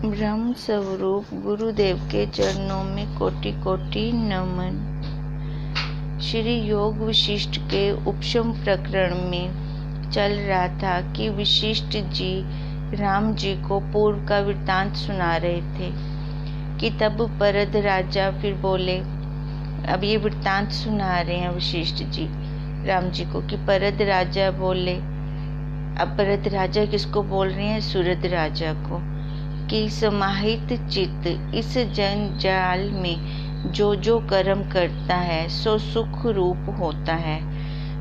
ब्रह्म स्वरूप गुरुदेव के चरणों में कोटि कोटि नमन। श्री योग वशिष्ठ के उपशम प्रकरण में चल रहा था कि वशिष्ठ जी राम जी को पूर्व का वृत्तांत सुना रहे थे कि तब परद राजा फिर बोले। अब ये वृत्तांत सुना रहे हैं वशिष्ठ जी राम जी को कि परद राजा बोले। अब परद राजा किसको बोल रहे हैं? सुरद राजा को, कि समाहित चित्त इस जंजाल में जो जो कर्म करता है सो सुख रूप होता है।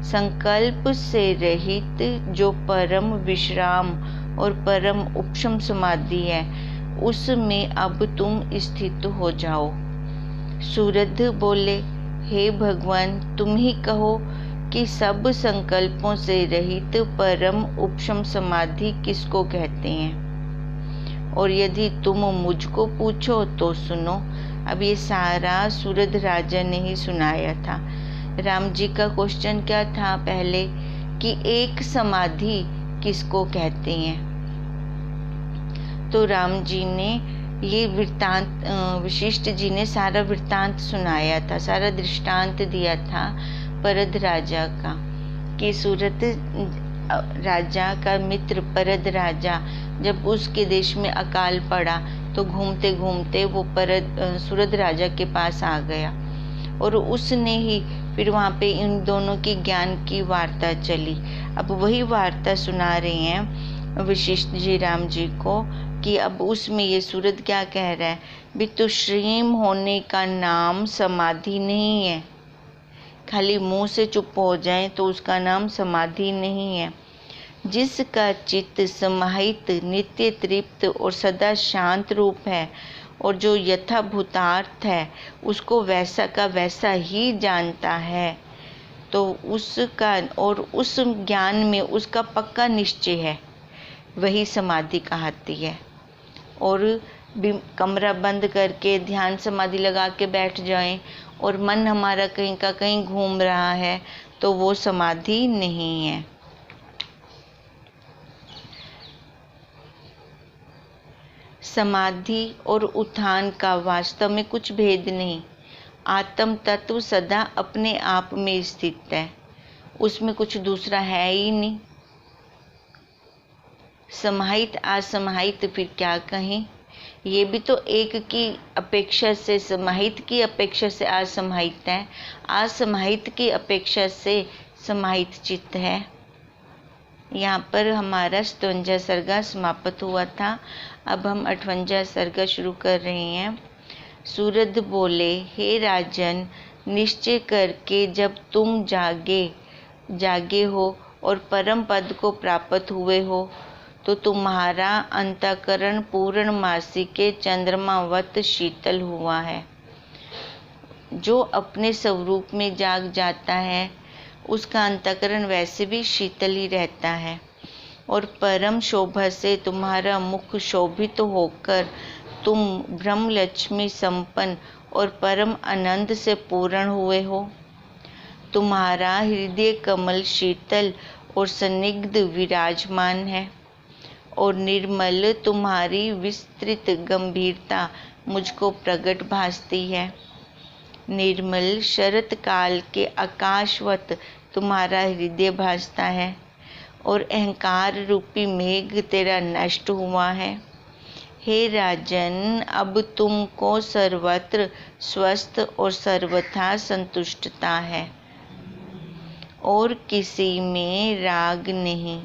संकल्प से रहित जो परम विश्राम और परम उपशम समाधि है उसमें अब तुम स्थित हो जाओ। सूरद बोले, हे भगवान, तुम ही कहो कि सब संकल्पों से रहित परम उपशम समाधि किसको कहते हैं। और यदि तुम मुझको पूछो तो सुनो। अब ये सारा सूरद राजा ने ही सुनाया था। राम जी का क्वेश्चन क्या था पहले कि एक समाधि किसको कहते हैं। तो राम जी ने ये वृत्तांत, वशिष्ठ जी ने सारा वृत्तांत सुनाया था, सारा दृष्टांत दिया था परद राजा का कि सूरत राजा का मित्र परद राजा जब उसके देश में अकाल पड़ा तो घूमते घूमते वो सूरद राजा के पास आ गया और उसने ही फिर वहाँ पे इन दोनों की ज्ञान की वार्ता चली। अब वही वार्ता सुना रहे हैं वशिष्ठ जी राम जी को कि अब उसमें ये सूरद क्या कह रहा है, भी तो श्रीम होने का नाम समाधि नहीं है। खाली मुंह से चुप हो जाए तो उसका नाम समाधि नहीं है। जिसका चित्त समाहित नित्य तृप्त और सदा शांत रूप है और जो यथाभूतार्थ है उसको वैसा का वैसा ही जानता है, तो उसका और उस ज्ञान में उसका पक्का निश्चय है, वही समाधि कहती है। और कमरा बंद करके ध्यान समाधि लगा के बैठ जाएं और मन हमारा कहीं का कहीं घूम रहा है तो वो समाधि नहीं है। समाधि और उत्थान का वास्तव में कुछ भेद नहीं। आत्म तत्व सदा अपने आप में स्थित है, उसमें कुछ दूसरा है ही नहीं। समाहित असमाहित फिर क्या कहें, ये भी तो एक की अपेक्षा से समाहित की अपेक्षा से असमाहित है, असमाहित की अपेक्षा से समाहित चित्त है। यहाँ पर हमारा 57 सर्गा समाप्त हुआ था। अब हम 58 सर्गा शुरू कर रहे हैं। सूरद बोले, हे राजन, निश्चय करके जब तुम जागे हो और परम पद को प्राप्त हुए हो तो तुम्हारा अंतःकरण पूर्णमासी के चंद्रमावत शीतल हुआ है। जो अपने स्वरूप में जाग जाता है उसका अंतःकरण वैसे भी शीतल ही रहता है और परम शोभा से तुम्हारा मुख शोभित होकर तुम ब्रह्म लक्ष्मी संपन्न और परम आनंद से पूर्ण हुए हो। तुम्हारा हृदय कमल शीतल और सन्निग्ध विराजमान है और निर्मल तुम्हारी विस्तृत गंभीरता मुझको प्रकट भासती है। निर्मल शरत काल के आकाशवत तुम्हारा हृदय भासता है और अहंकार रूपी मेघ तेरा नष्ट हुआ है। हे राजन, अब तुमको सर्वत्र स्वस्थ और सर्वथा संतुष्टता है और किसी में राग नहीं।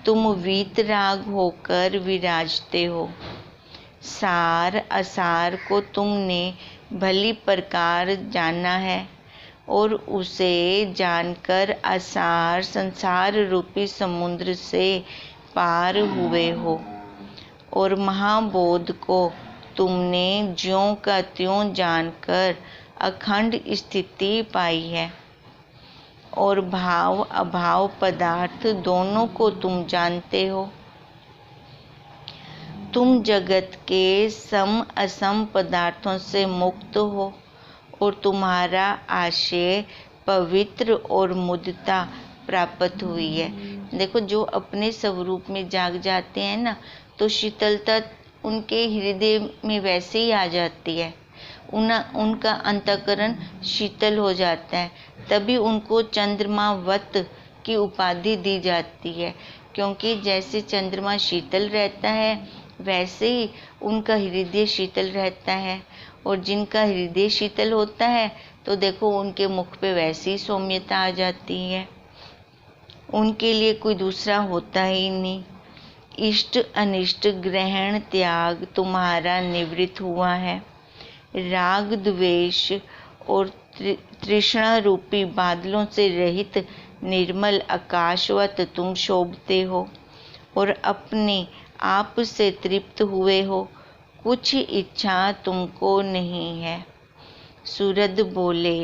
तुम वीतराग होकर विराजते हो। सार असार को तुमने भली प्रकार जाना है और उसे जानकर असार संसार रूपी समुद्र से पार हुए हो और महाबोध को तुमने ज्यों का त्यों जानकर अखंड स्थिति पाई है और भाव अभाव पदार्थ दोनों को तुम जानते हो। तुम जगत के सम असम पदार्थों से मुक्त हो और तुम्हारा आशय पवित्र और मुदता प्राप्त हुई है। देखो, जो अपने स्वरूप में जाग जाते हैं ना तो शीतलता उनके हृदय में वैसे ही आ जाती है, उनका अंतःकरण शीतल हो जाता है, तभी उनको चंद्रमावत की उपाधि दी जाती है। क्योंकि जैसे चंद्रमा शीतल रहता है वैसे ही उनका हृदय शीतल रहता है, और जिनका हृदय शीतल होता है तो देखो उनके मुख पे वैसी सौम्यता आ जाती है, उनके लिए कोई दूसरा होता ही नहीं। इष्ट अनिष्ट ग्रहण त्याग तुम्हारा निवृत्त हुआ है, राग द्वेष और तृष्णा रूपी बादलों से रहित निर्मल आकाशवत तुम शोभते हो और अपने आप से तृप्त हुए हो, कुछ इच्छा तुमको नहीं है। सूरद बोले,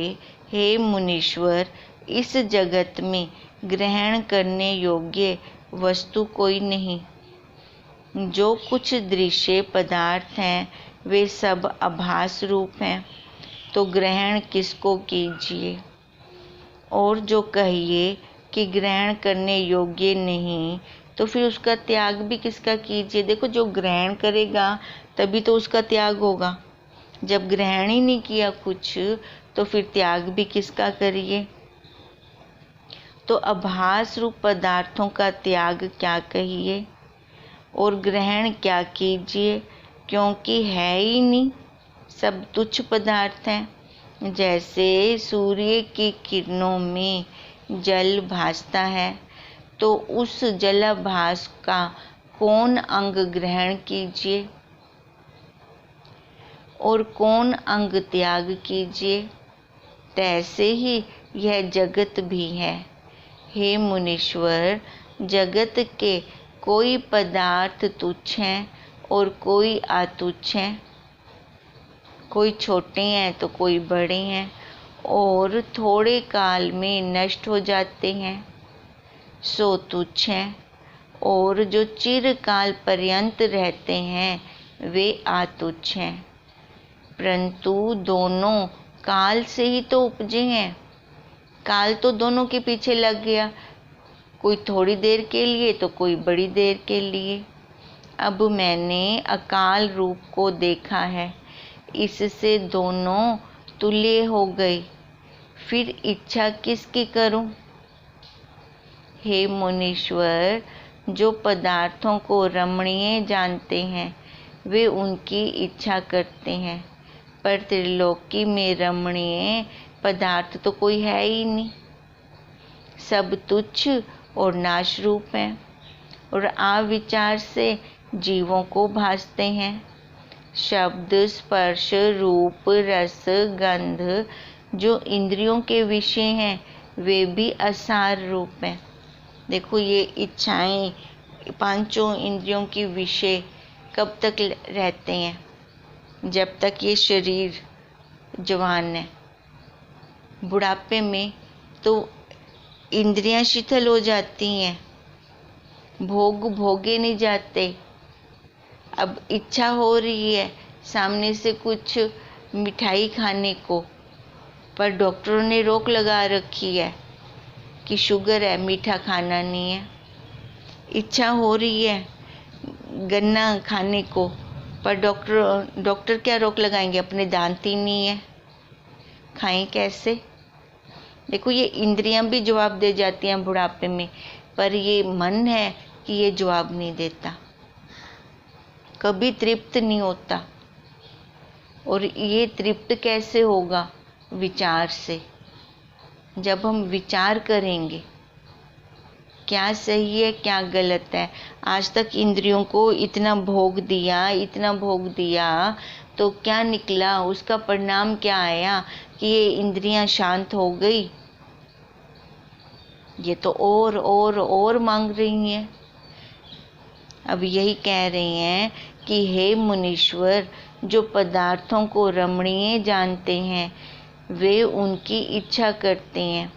हे मुनीश्वर, इस जगत में ग्रहण करने योग्य वस्तु कोई नहीं। जो कुछ दृश्य पदार्थ हैं वे सब आभास रूप हैं, तो ग्रहण किसको कीजिए। और जो कहिए कि ग्रहण करने योग्य नहीं, तो फिर उसका त्याग भी किसका कीजिए। देखो, जो ग्रहण करेगा तभी तो उसका त्याग होगा। जब ग्रहण ही नहीं किया कुछ, तो फिर त्याग भी किसका करिए। तो आभास रूप पदार्थों का त्याग क्या कहिए और ग्रहण क्या कीजिए, क्योंकि है ही नहीं, सब तुच्छ पदार्थ हैं। जैसे सूर्य की किरणों में जल भासता है, तो उस जलाभास का कौन अंग ग्रहण कीजिए और कौन अंग त्याग कीजिए। तैसे ही यह जगत भी है। हे मुनीश्वर, जगत के कोई पदार्थ तुच्छ हैं और कोई अतुच्छ हैं, कोई छोटे हैं तो कोई बड़े हैं, और थोड़े काल में नष्ट हो जाते हैं, सो तुच्छ हैं, और जो चिरकाल पर्यंत रहते हैं वे अतुच्छ हैं। परंतु दोनों काल से ही तो उपजे हैं, काल तो दोनों के पीछे लग गया, कोई थोड़ी देर के लिए तो कोई बड़ी देर के लिए। अब मैंने अकाल रूप को देखा है, इससे दोनों तुल्य हो गए, फिर इच्छा किसकी करूं। हे मुनीश्वर, जो पदार्थों को रमणीय जानते हैं वे उनकी इच्छा करते हैं, पर त्रिलोकी में रमणीय पदार्थ तो कोई है ही नहीं, सब तुच्छ और नाश रूप हैं और अविचार से जीवों को भासते हैं। शब्द, स्पर्श, रूप, रस, गंध जो इंद्रियों के विषय हैं वे भी असार रूप हैं। देखो, ये इच्छाएं, पांचों इंद्रियों की विषय कब तक रहते हैं, जब तक ये शरीर जवान है। बुढ़ापे में तो इंद्रियां शिथिल हो जाती हैं, भोग भोगे नहीं जाते। अब इच्छा हो रही है सामने से कुछ मिठाई खाने को, पर डॉक्टरों ने रोक लगा रखी है कि शुगर है, मीठा खाना नहीं है। इच्छा हो रही है गन्ना खाने को, पर डॉक्टर क्या रोक लगाएंगे, अपने दांत ही नहीं है, खाएं कैसे। देखो, ये इंद्रियां भी जवाब दे जाती हैं बुढ़ापे में, पर ये मन है कि ये जवाब नहीं देता, कभी तृप्त नहीं होता। और ये तृप्त कैसे होगा, विचार से। जब हम विचार करेंगे क्या सही है क्या गलत है, आज तक इंद्रियों को इतना भोग दिया तो क्या निकला, उसका परिणाम क्या आया कि ये इंद्रियां शांत हो गई, ये तो और मांग रही हैं। अब यही कह रही हैं कि हे मुनीश्वर, जो पदार्थों को रमणीय जानते हैं वे उनकी इच्छा करते हैं,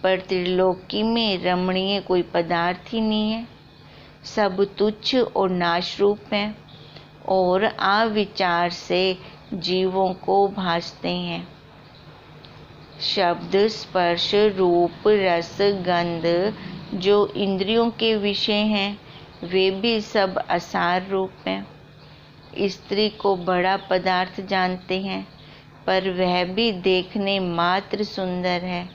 पर त्रिलोकी में रमणीय कोई पदार्थ ही नहीं है, सब तुच्छ और नाश रूप हैं और अविचार से जीवों को भासते हैं। शब्द, स्पर्श, रूप, रस, गंध जो इंद्रियों के विषय हैं वे भी सब असार रूप हैं। स्त्री को बड़ा पदार्थ जानते हैं, पर वह भी देखने मात्र सुंदर है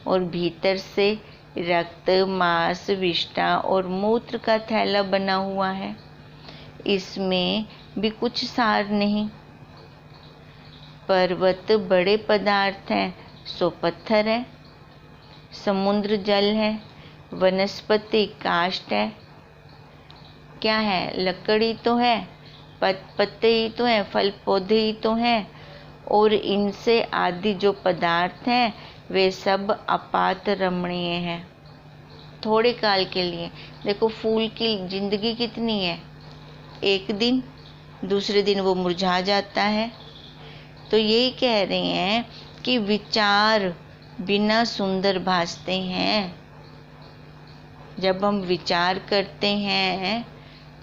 और भीतर से रक्त, मांस, विष्ठा और मूत्र का थैला बना हुआ है। इसमें भी कुछ सार नहीं। पर्वत बड़े पदार्थ हैं, सो पत्थर है। समुद्र जल है, वनस्पति काष्ठ है। क्या है? लकड़ी तो है, पत्ते ही तो हैं, फल पौधे ही तो हैं, और इनसे आदि जो पदार्थ हैं वे सब आपात रमणीय हैं, थोड़े काल के लिए। देखो फूल की जिंदगी कितनी है, एक दिन, दूसरे दिन वो मुरझा जाता है। तो यही कह रहे हैं कि विचार बिना सुंदर भासते हैं। जब हम विचार करते हैं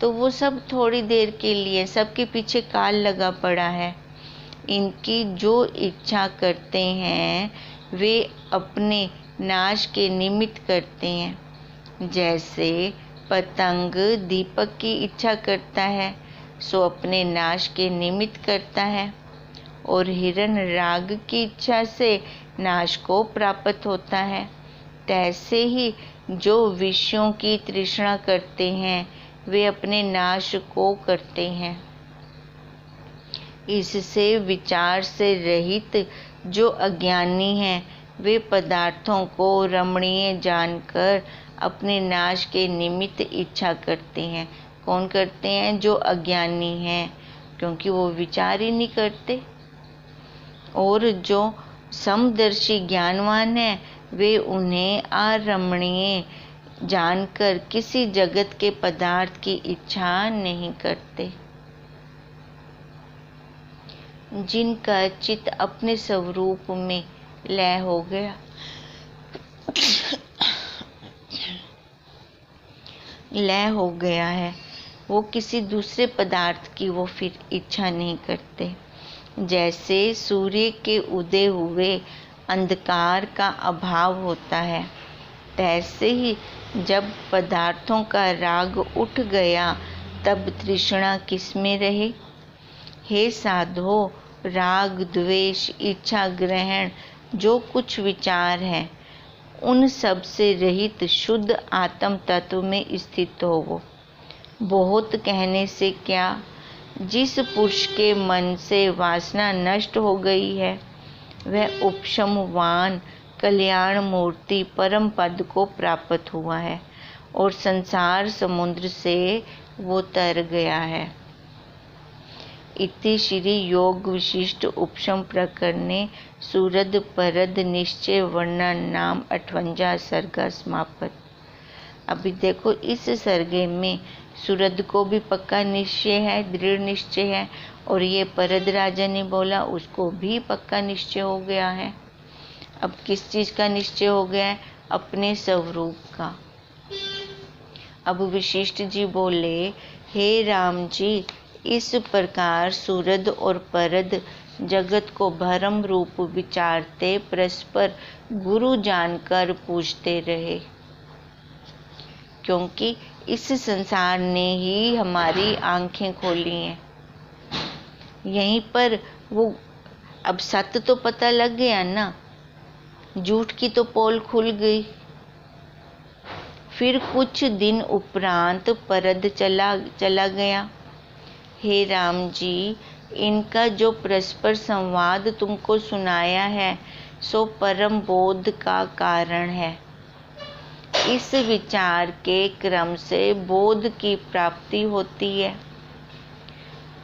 तो वो सब थोड़ी देर के लिए, सबके पीछे काल लगा पड़ा है। इनकी जो इच्छा करते हैं वे अपने नाश के निमित्त करते हैं। जैसे पतंग दीपक की इच्छा करता है, सो अपने नाश के निमित्त करता है, और हिरण राग की इच्छा से नाश को प्राप्त होता है। तैसे ही जो विषयों की तृष्णा करते हैं वे अपने नाश को करते हैं। इससे विचार से रहित जो अज्ञानी हैं वे पदार्थों को रमणीय जानकर अपने नाश के निमित्त इच्छा करते हैं। कौन करते हैं? जो अज्ञानी हैं, क्योंकि वो विचार ही नहीं करते। और जो समदर्शी ज्ञानवान है वे उन्हें अरमणीय जानकर किसी जगत के पदार्थ की इच्छा नहीं करते। जिनका चित्त अपने स्वरूप में लय हो गया, है, वो किसी दूसरे पदार्थ की वो फिर इच्छा नहीं करते। जैसे सूर्य के उदय हुए अंधकार का अभाव होता है, तैसे ही जब पदार्थों का राग उठ गया तब तृष्णा किसमें रहे। हे साधो, राग, द्वेष, इच्छा, ग्रहण जो कुछ विचार है उन सब से रहित शुद्ध आत्म तत्व में स्थित हो वो। बहुत कहने से क्या, जिस पुरुष के मन से वासना नष्ट हो गई है वह उपशमवान कल्याण मूर्ति परम पद को प्राप्त हुआ है और संसार समुद्र से वो तर गया है। इति श्री योग विशिष्ट उपशम प्रकरणे सूरद परद निश्चय वर्णन नाम 58 सर्गा समाप्त। अभी देखो इस सर्गे में सूरद को भी पक्का निश्चय है, दृढ़ निश्चय है, और ये परद राजा ने बोला उसको भी पक्का निश्चय हो गया है। अब किस चीज का निश्चय हो गया है? अपने स्वरूप का। अब वशिष्ठ जी बोले, हे राम जी, इस प्रकार सूरद और परद जगत को भ्रम रूप विचारते परस्पर गुरु जानकर पूछते रहे, क्योंकि इस संसार ने ही हमारी आंखें खोली हैं। यहीं पर वो अब सत्य तो पता लग गया ना, झूठ की तो पोल खुल गई। फिर कुछ दिन उपरांत परद चला गया। हे राम जी, इनका जो परस्पर संवाद तुमको सुनाया है सो परम बोध का कारण है। इस विचार के क्रम से बोध की प्राप्ति होती है।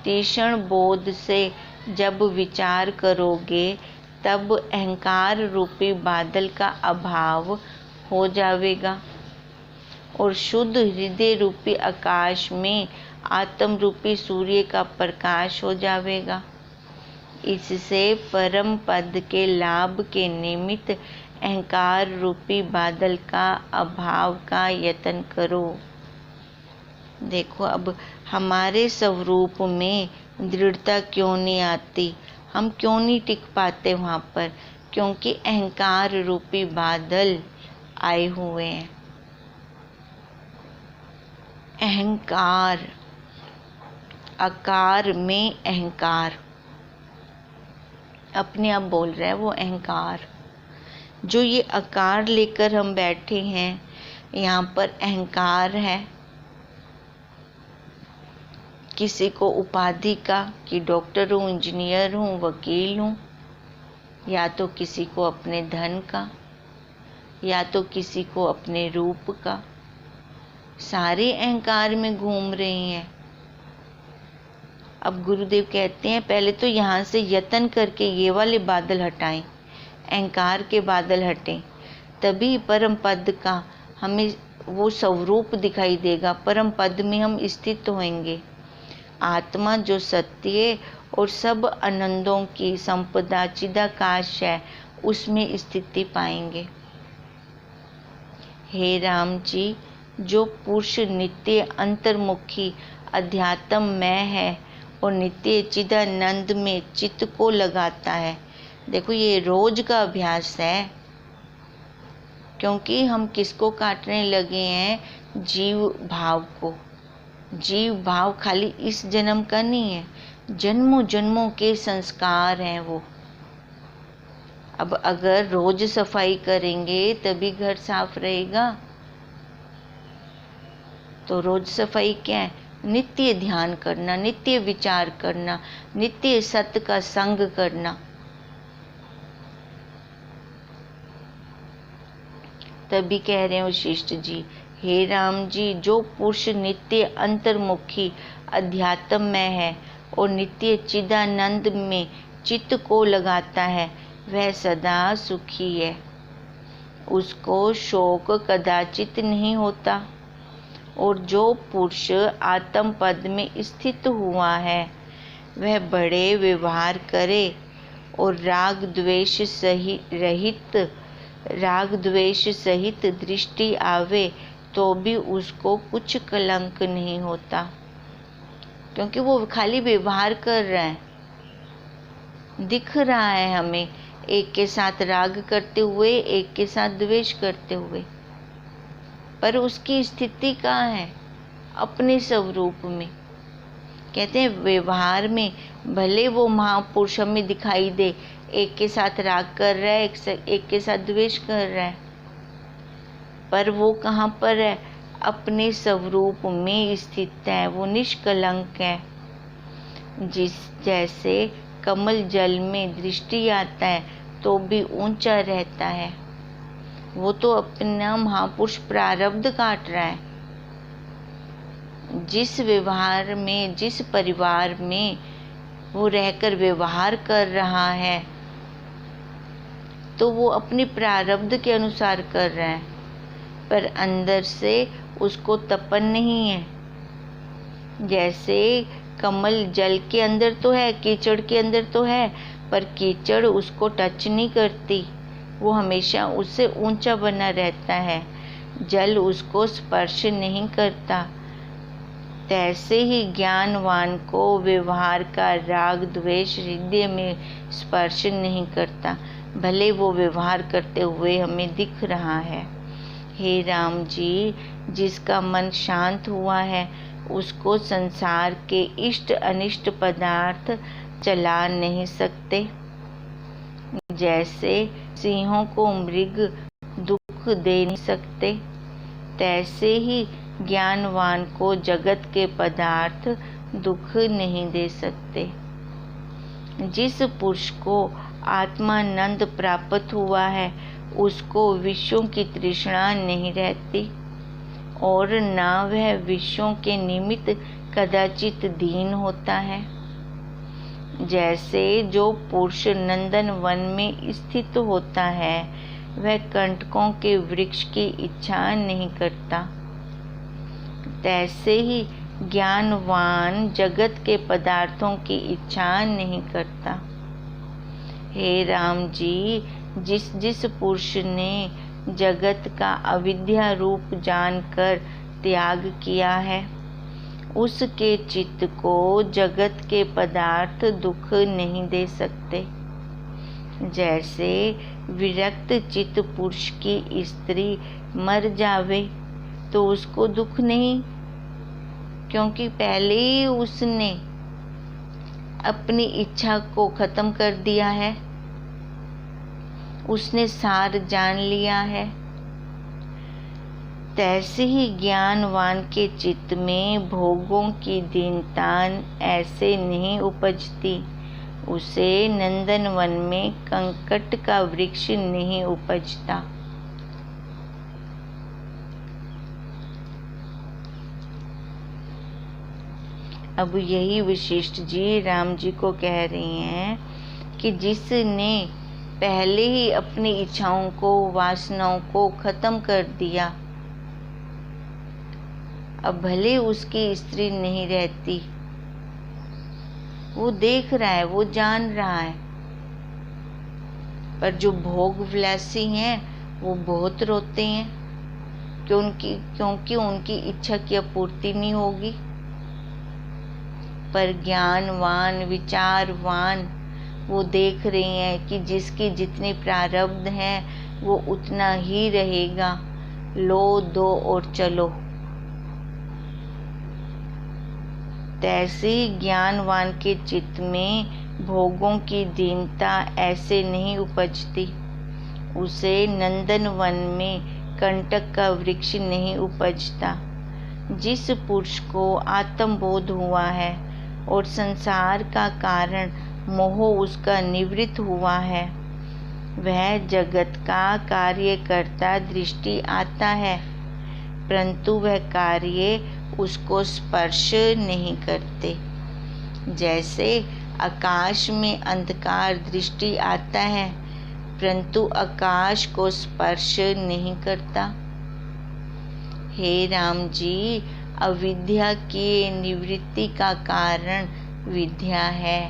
तीक्ष्ण बोध से जब विचार करोगे तब अहंकार रूपी बादल का अभाव हो जाएगा और शुद्ध हृदय रूपी आकाश में आत्म रूपी सूर्य का प्रकाश हो जाएगा। इससे परम पद के लाभ के निमित्त अहंकार रूपी बादल का अभाव का यत्न करो। देखो अब हमारे स्वरूप में दृढ़ता क्यों नहीं आती, हम क्यों नहीं टिक पाते वहाँ पर? क्योंकि अहंकार रूपी बादल आए हुए हैं। अहंकार आकार में अहंकार, अपने आप बोल रहा है वो अहंकार। जो ये आकार लेकर हम बैठे हैं, यहाँ पर अहंकार है। किसी को उपाधि का कि डॉक्टर हूँ, इंजीनियर हूँ, वकील हूँ, या तो किसी को अपने धन का, या तो किसी को अपने रूप का। सारे अहंकार में घूम रही हैं। अब गुरुदेव कहते हैं पहले तो यहाँ से यत्न करके ये वाले बादल हटाएं, अहंकार के बादल हटें, तभी परम पद का हमें वो स्वरूप दिखाई देगा। परम पद में हम स्थित होंगे। आत्मा जो सत्य और सब आनंदों की संपदा चिदाकाश है, उसमें स्थिति पाएंगे। हे राम जी, जो पुरुष नित्य अंतर्मुखी अध्यात्म में है और नित्य चिदानंद में चित्त को लगाता है। देखो ये रोज का अभ्यास है, क्योंकि हम किसको काटने लगे हैं? जीव भाव को। जीव भाव खाली इस जन्म का नहीं है, जन्मों जन्मों के संस्कार हैं वो। अब अगर रोज सफाई करेंगे तभी घर साफ रहेगा। तो रोज सफाई क्या है? नित्य ध्यान करना, नित्य विचार करना, नित्य सत्य का संग करना। तभी कह रहे हो शिष्ट जी, हे राम जी, जो पुरुष नित्य अंतर्मुखी अध्यात्म में है और नित्य चिदानंद में चित्त को लगाता है, वह सदा सुखी है। उसको शोक कदाचित नहीं होता। और जो पुरुष आत्म पद में स्थित हुआ है, वह बड़े व्यवहार करे और राग द्वेष सहित दृष्टि आवे तो भी उसको कुछ कलंक नहीं होता, क्योंकि वो खाली व्यवहार कर रहा है। दिख रहा है हमें, एक के साथ राग करते हुए, एक के साथ द्वेष करते हुए, पर उसकी स्थिति कहाँ है? अपने स्वरूप में। कहते हैं व्यवहार में भले वो महापुरुष हमें दिखाई दे, एक के साथ राग कर रहा है, एक के साथ द्वेष कर रहा है, पर वो कहाँ पर है? अपने स्वरूप में स्थित है, वो निष्कलंक है। जैसे कमल जल में दृष्टि आता है तो भी ऊंचा रहता है। वो तो अपना महापुरुष प्रारब्ध काट रहा है। जिस व्यवहार में, जिस परिवार में वो रहकर व्यवहार कर रहा है, तो वो अपने प्रारब्ध के अनुसार कर रहा है, पर अंदर से उसको तपन नहीं है। जैसे कमल जल के अंदर तो है, कीचड़ के अंदर तो है, पर कीचड़ उसको टच नहीं करती, वो हमेशा उससे ऊंचा बना रहता है। जल उसको स्पर्श नहीं करता। तैसे ही ज्ञानवान को व्यवहार का राग द्वेष हृदय में स्पर्श नहीं करता, भले वो व्यवहार करते हुए हमें दिख रहा है। हे राम जी, जिसका मन शांत हुआ है, उसको संसार के इष्ट अनिष्ट पदार्थ चला नहीं सकते। जैसे सिंहों को मृग दुख दे नहीं सकते, तैसे ही ज्ञानवान को जगत के पदार्थ दुख नहीं दे सकते। जिस पुरुष को आत्मानंद प्राप्त हुआ है, उसको विषयों की तृष्णा नहीं रहती और न वह विषयों के निमित्त कदाचित दीन होता है। जैसे जो पुरुष नंदन वन में स्थित होता है, वह कंटकों के वृक्ष की इच्छा नहीं करता, तैसे ही ज्ञानवान जगत के पदार्थों की इच्छा नहीं करता। हे राम जी, जिस पुरुष ने जगत का अविद्या रूप जानकर त्याग किया है, उसके चित्त को जगत के पदार्थ दुख नहीं दे सकते। जैसे विरक्त चित्त पुरुष की स्त्री मर जावे तो उसको दुख नहीं, क्योंकि पहले ही उसने अपनी इच्छा को खत्म कर दिया है, उसने सार जान लिया है। तैसे ही ज्ञानवान के चित्त में भोगों की दीनता ऐसे नहीं उपजती, उसे नंदनवन में कंकट का वृक्ष नहीं उपजता। अब यही वशिष्ठ जी राम जी को कह रही हैं कि जिसने पहले ही अपनी इच्छाओं को, वासनाओं को खत्म कर दिया, अब भले उसकी स्त्री नहीं रहती, वो देख रहा है, वो जान रहा है, पर जो भोग विलासी हैं वो बहुत रोते हैं क्योंकि उनकी इच्छा की आपूर्ति नहीं होगी। पर ज्ञानवान, विचारवान वो देख रही हैं कि जिसकी जितनी प्रारब्ध है वो उतना ही रहेगा, लो दो और चलो। तैसे ज्ञानवान के चित्त में भोगों की दीनता ऐसे नहीं उपजती, उसे नंदनवन में कंटक का वृक्ष नहीं उपजता। जिस पुरुष को आत्मबोध हुआ है और संसार का कारण मोह उसका निवृत्त हुआ है, वह जगत का कार्य करता दृष्टि आता है, परंतु वह कार्य उसको स्पर्श नहीं करते। जैसे आकाश में अंधकार दृष्टि आता है, परंतु आकाश को स्पर्श नहीं करता। हे राम जी, अविद्या की निवृत्ति का कारण विद्या है,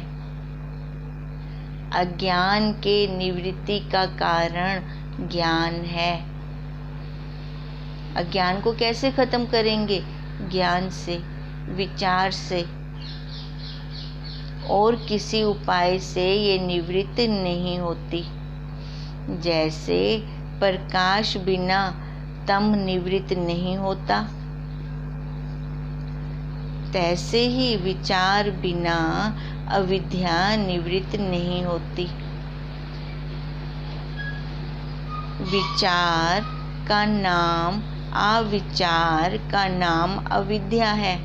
अज्ञान के निवृत्ति का कारण ज्ञान है। अज्ञान को कैसे खत्म करेंगे? ज्ञान से, विचार से, और किसी उपाय से ये निवृत्त नहीं होती। जैसे प्रकाश बिना तम निवृत्त नहीं होता, तैसे ही विचार बिना अविद्या निवृत्त नहीं होती। विचार का नाम, अविचार का नाम अविद्या है,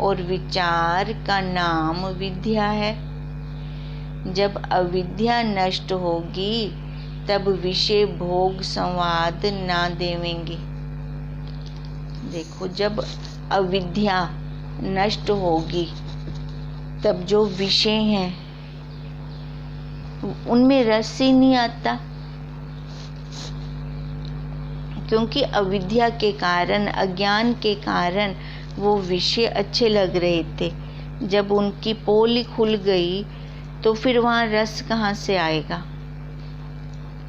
और विचार का नाम विद्या है। जब अविद्या नष्ट होगी तब विषय भोग संवाद ना देवेंगे। देखो, जब अविद्या नष्ट होगी तब जो विषय हैं उनमें रस ही नहीं आता, क्योंकि अविद्या के कारण, अज्ञान के कारण वो विषय अच्छे लग रहे थे। जब उनकी पोल खुल गई तो फिर वहाँ रस कहाँ से आएगा?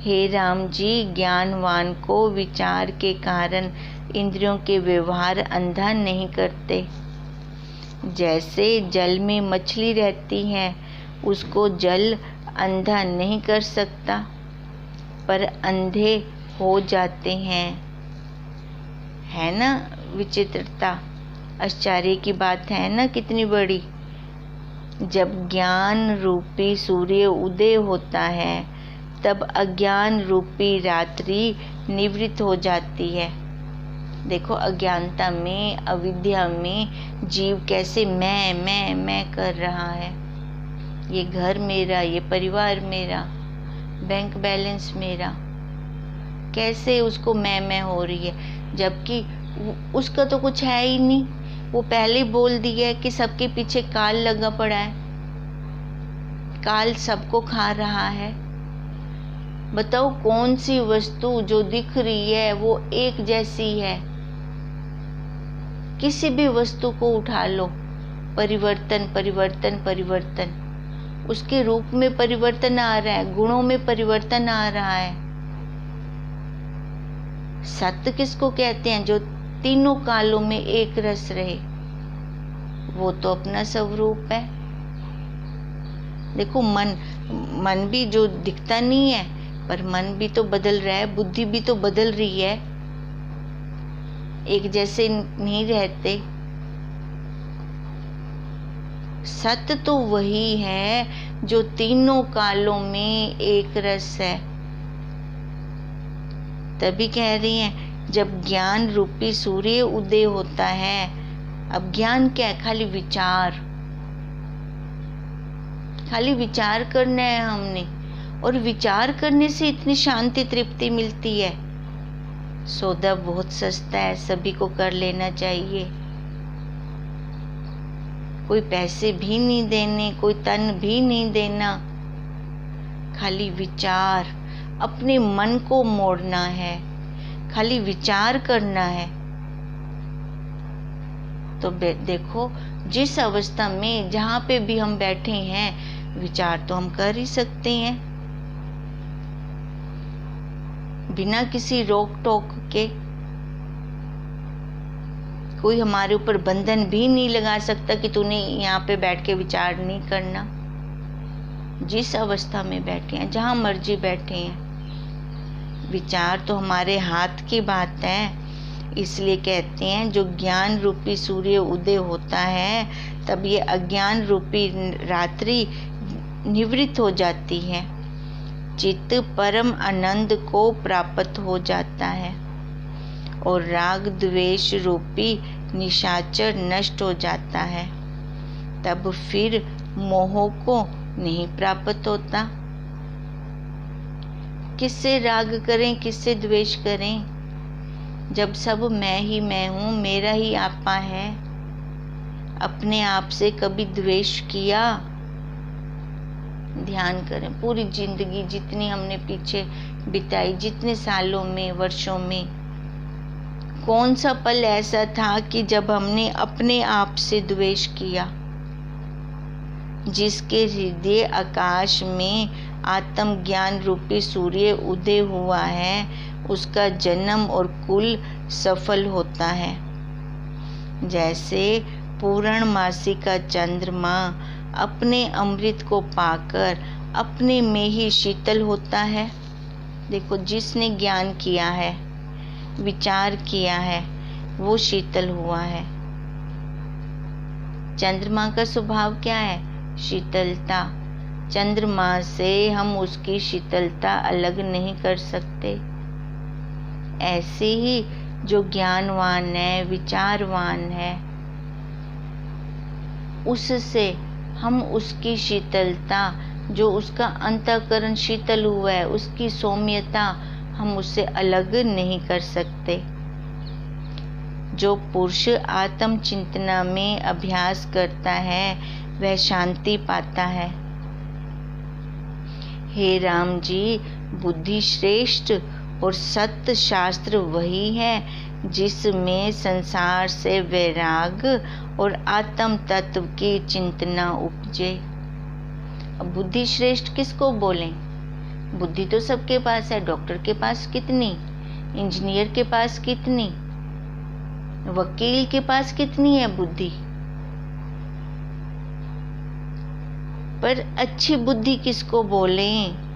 हे राम जी, ज्ञानवान को विचार के कारण इंद्रियों के व्यवहार अंधा नहीं करते। जैसे जल में मछली रहती है, उसको जल अंधा नहीं कर सकता, पर अंधे हो जाते हैं। है ना विचित्रता? आश्चर्य की बात है ना कितनी बड़ी। जब ज्ञान रूपी सूर्य उदय होता है तब अज्ञान रूपी रात्रि निवृत्त हो जाती है। देखो, अज्ञानता में, अविद्या में जीव कैसे मैं कर रहा है। ये घर मेरा, ये परिवार मेरा, बैंक बैलेंस मेरा, कैसे उसको मैं हो रही है, जबकि उसका तो कुछ है ही नहीं। वो पहले ही बोल दिया है कि सबके पीछे काल लगा पड़ा है, काल सबको खा रहा है। बताओ, कौन सी वस्तु जो दिख रही है वो एक जैसी है? किसी भी वस्तु को उठा लो, परिवर्तन परिवर्तन परिवर्तन, उसके रूप में परिवर्तन आ रहा है, गुणों में परिवर्तन आ रहा है। सत्य किसको कहते हैं? जो तीनों कालों में एक रस रहे, वो तो अपना स्वरूप है। देखो, मन भी जो दिखता नहीं है, पर मन भी तो बदल रहा है, बुद्धि भी तो बदल रही है, एक जैसे नहीं रहते। सत्य तो वही है जो तीनों कालों में एक रस है। तभी कह रही हैं जब ज्ञान रूपी सूर्य उदय होता है। अब ज्ञान क्या है? खाली विचार, खाली विचार करना है हमने, और विचार करने से इतनी शांति तृप्ति मिलती है। सौदा बहुत सस्ता है, सभी को कर लेना चाहिए। कोई पैसे भी नहीं देने, कोई तन भी नहीं देना, खाली विचार, अपने मन को मोड़ना है, खाली विचार करना है। तो देखो जिस अवस्था में जहाँ पे भी हम बैठे हैं, विचार तो हम कर ही सकते हैं बिना किसी रोक टोक के। कोई हमारे ऊपर बंधन भी नहीं लगा सकता कि तूने यहाँ पे बैठ के विचार नहीं करना। जिस अवस्था में बैठे हैं, जहाँ मर्जी बैठे हैं, विचार तो हमारे हाथ की बात है। इसलिए कहते हैं जो ज्ञान रूपी सूर्य उदय होता है, तब ये अज्ञान रूपी रात्रि निवृत्त हो जाती है, चित्त परम आनंद को प्राप्त हो जाता है और राग द्वेष रूपी निशाचर नष्ट हो जाता है। तब फिर मोह को नहीं प्राप्त होता। किससे राग करें, किससे द्वेष करें, जब सब मैं ही मैं हूँ, मेरा ही आपा है। अपने आप से कभी द्वेष किया? ध्यान करें, पूरी जिंदगी जितनी हमने पीछे बिताई, जितने सालों में, वर्षों में, कौन सा पल ऐसा था कि जब हमने अपने आप से द्वेष किया? जिसके हृदय आकाश में आत्म ज्ञान रूपी सूर्य उदय हुआ है, उसका जन्म और कुल सफल होता है। जैसे पूर्णमासी का चंद्रमा अपने अमृत को पाकर अपने में ही शीतल होता है। देखो जिसने ज्ञान किया है, विचार किया है, वो शीतल हुआ है। चंद्रमा का स्वभाव क्या है? शीतलता। चंद्रमा से हम उसकी शीतलता अलग नहीं कर सकते। ऐसे ही जो ज्ञानवान है, विचारवान है, उससे हम उसकी शीतलता, जो उसका अंतःकरण शीतल हुआ है, उसकी सौम्यता हम उससे अलग नहीं कर सकते। जो पुरुष आत्म चिंतना में अभ्यास करता है, वह शांति पाता है। हे राम जी, बुद्धि श्रेष्ठ और सत्य शास्त्र वही है जिसमें संसार से वैराग और आत्म तत्व की चिंतना उपजे। अब बुद्धि श्रेष्ठ किसको बोलें? बुद्धि तो सबके पास है। डॉक्टर के पास कितनी, इंजीनियर के पास कितनी, वकील के पास कितनी है बुद्धि? पर अच्छी बुद्धि किसको बोलें?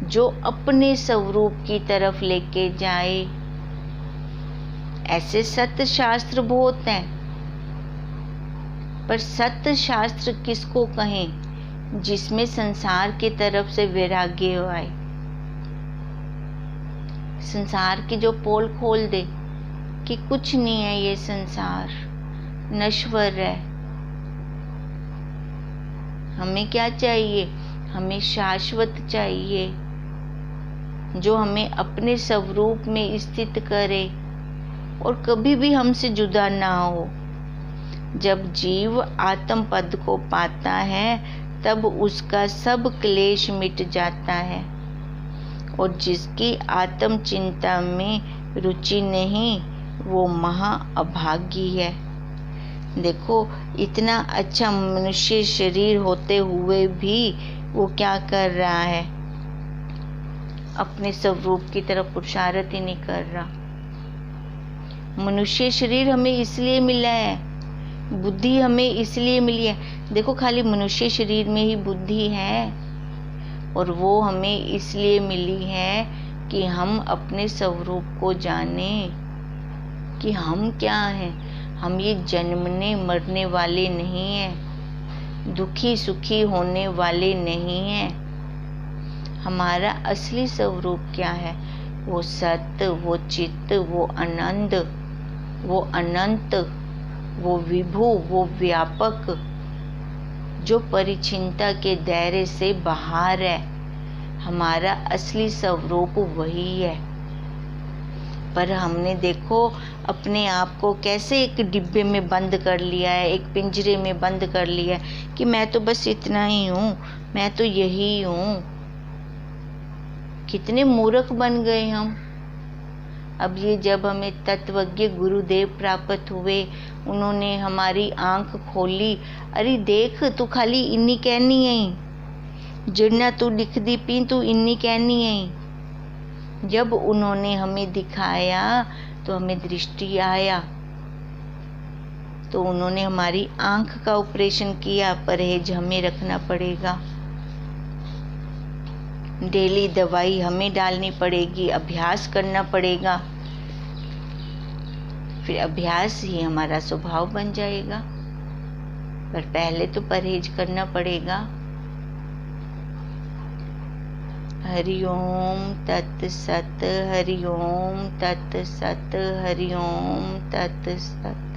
जो अपने स्वरूप की तरफ लेके जाए। ऐसे सत्य शास्त्र बहुत हैं, पर सत्य शास्त्र किसको कहें? जिसमें संसार की तरफ से वैराग्य आए, संसार की जो पोल खोल दे कि कुछ नहीं है, ये संसार नश्वर है। हमें क्या चाहिए? हमें शाश्वत चाहिए, जो हमें अपने स्वरूप में स्थित करे और कभी भी हमसे जुदा ना हो। जब जीव आत्म पद को पाता है, तब उसका सब क्लेश मिट जाता है, और जिसकी आत्म चिंता में रुचि नहीं, वो महा अभागी है। देखो इतना अच्छा मनुष्य शरीर होते हुए भी वो क्या कर रहा है? अपने स्वरूप की तरफ पुरुषार्थ ही नहीं कर रहा। मनुष्य शरीर हमें इसलिए मिला है, बुद्धि हमें इसलिए मिली है। देखो खाली मनुष्य शरीर में ही बुद्धि है, और वो हमें इसलिए मिली है कि हम अपने स्वरूप को जाने कि हम क्या हैं। हम ये जन्मने मरने वाले नहीं हैं, दुखी सुखी होने वाले नहीं हैं। हमारा असली स्वरूप क्या है? वो सत्य, वो चित्त, वो आनंद, वो अनंत, वो विभु, वो व्यापक, जो परिचिनता के दायरे से बाहर है। हमारा असली स्वरूप वही है। पर हमने देखो अपने आप को कैसे एक डिब्बे में बंद कर लिया है, एक पिंजरे में बंद कर लिया है कि मैं तो बस इतना ही हूँ, मैं तो यही हूँ। कितने मूर्ख बन गए हम। अब ये जब हमें तत्वज्ञ गुरुदेव प्राप्त हुए, उन्होंने हमारी आंख खोली, अरे देख तू खाली इन्नी कहनी है, जिन्ना तू लिखदी पी तू इन्नी कहनी है। जब उन्होंने हमें दिखाया तो हमें दृष्टि आया, तो उन्होंने हमारी आंख का ऑपरेशन किया। परहेज हमें रखना पड़ेगा, डेली दवाई हमें डालनी पड़ेगी, अभ्यास करना पड़ेगा, फिर अभ्यास ही हमारा स्वभाव बन जाएगा। पर पहले तो परहेज करना पड़ेगा। हरि ओम तत् सत, हरि ओम तत् सत, हरि ओम तत् सत।